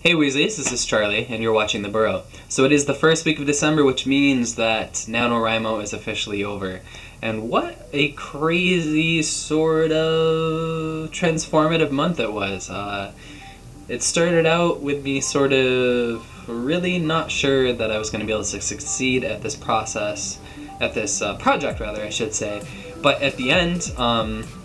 Hey Weasleys, this is Charlie, and you're watching the Burrow. So it is the first week of December, which means that NaNoWriMo is officially over. And what a crazy sort of transformative month it was. It started out with me sort of really not sure that I was going to be able to succeed at this project rather, I should say. But at the end,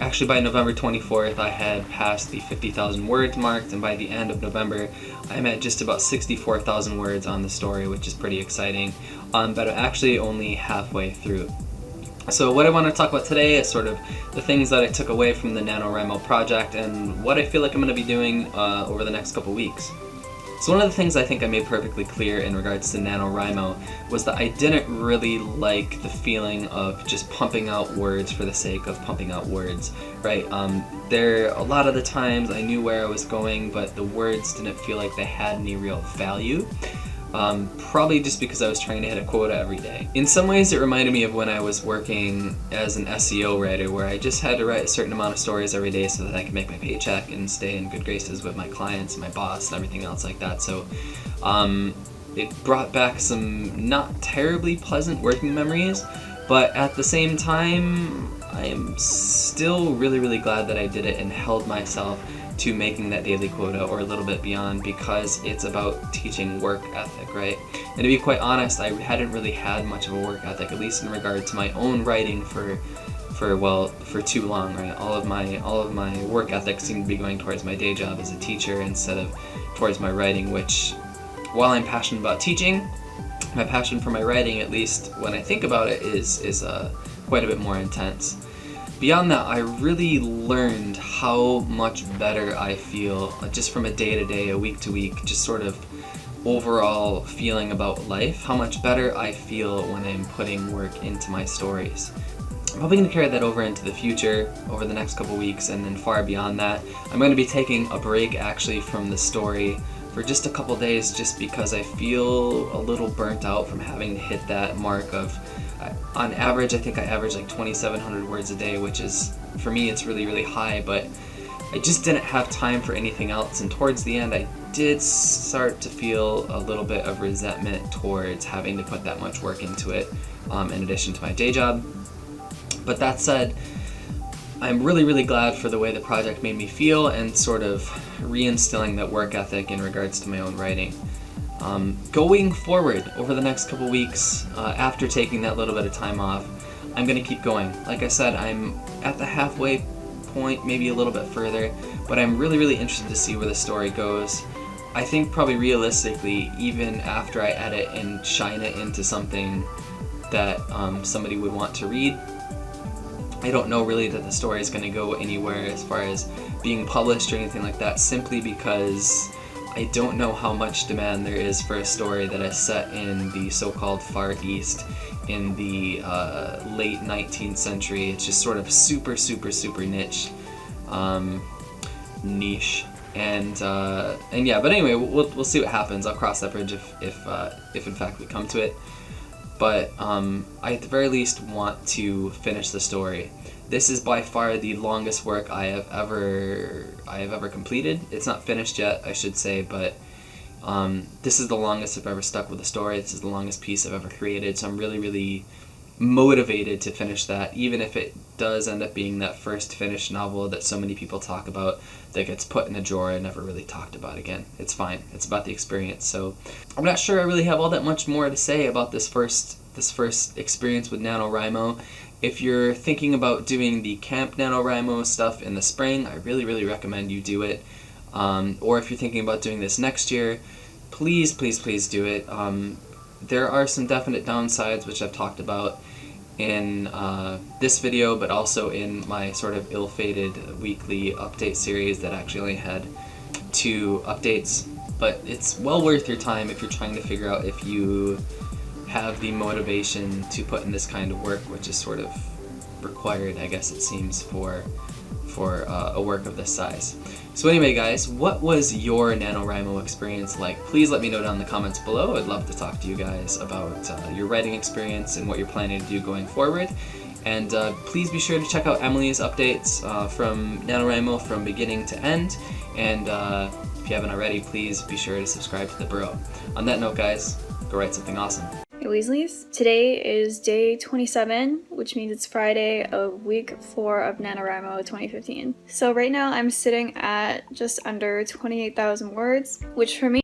actually by November 24th, I had passed the 50,000 words mark, and by the end of November, I'm at just about 64,000 words on the story, which is pretty exciting. But I'm actually only halfway through. So what I want to talk about today is sort of the things that I took away from the NaNoWriMo project and what I feel like I'm going to be doing over the next couple weeks. So one of the things I think I made perfectly clear in regards to NaNoWriMo was that I didn't really like the feeling of just pumping out words for the sake of pumping out words, right? A lot of the times I knew where I was going, but the words didn't feel like they had any real value. Probably just because I was trying to hit a quota every day. In some ways it reminded me of when I was working as an SEO writer, where I just had to write a certain amount of stories every day so that I could make my paycheck and stay in good graces with my clients and my boss and everything else like that. So it brought back some not terribly pleasant working memories, but at the same time I am still really glad that I did it and held myself to making that daily quota or a little bit beyond, because it's about teaching work ethic, right? And to be quite honest, I hadn't really had much of a work ethic, at least in regard to my own writing for too long, right? All of my work ethic seemed to be going towards my day job as a teacher instead of towards my writing, which, while I'm passionate about teaching, my passion for my writing, at least when I think about it, is quite a bit more intense. Beyond that, I really learned how much better I feel just from a day-to-day, a week-to-week, just sort of overall feeling about life, how much better I feel when I'm putting work into my stories. I'm probably going to carry that over into the future, over the next couple weeks, and then far beyond that. I'm going to be taking a break actually from the story for just a couple days, just because I feel a little burnt out from having to hit that mark of, on average, I think I average like 2,700 words a day, which is, for me, it's really high, but I just didn't have time for anything else, and towards the end I did start to feel a little bit of resentment towards having to put that much work into it, in addition to my day job. But that said, I'm really glad for the way the project made me feel and sort of reinstilling that work ethic in regards to my own writing. Going forward over the next couple weeks, after taking that little bit of time off, I'm going to keep going. Like I said, I'm at the halfway point, maybe a little bit further, but I'm really interested to see where the story goes. I think probably realistically, even after I edit and shine it into something that somebody would want to read, I don't know really that the story is going to go anywhere as far as being published or anything like that, simply because I don't know how much demand there is for a story that is set in the so-called Far East in the late 19th century. It's just sort of super niche. And yeah, but anyway, we'll see what happens. I'll cross that bridge if in fact we come to it. But I at the very least want to finish the story. This is by far the longest work I have ever completed. It's not finished yet, I should say, but this is the longest I've ever stuck with a story. This is the longest piece I've ever created, so I'm really motivated to finish that, even if it does end up being that first finished novel that so many people talk about that gets put in a drawer and never really talked about again. It's fine. It's about the experience. So I'm not sure I really have all that much more to say about this first experience with NaNoWriMo. If you're thinking about doing the Camp NaNoWriMo stuff in the spring, I really recommend you do it. Or if you're thinking about doing this next year, please do it. There are some definite downsides, which I've talked about in this video, but also in my sort of ill-fated weekly update series that actually only had 2 updates. But it's well worth your time if you're trying to figure out if you have the motivation to put in this kind of work, which is sort of required, I guess it seems, for a work of this size. So anyway guys, what was your NaNoWriMo experience like? Please let me know down in the comments below. I'd love to talk to you guys about your writing experience and what you're planning to do going forward. And please be sure to check out Emily's updates from NaNoWriMo from beginning to end. And if you haven't already, please be sure to subscribe to the Burrow. On that note, guys, go write something awesome. Hey Weasleys. Today is day 27, which means it's Friday of week 4 of NaNoWriMo 2015. So right now I'm sitting at just under 28,000 words, which for me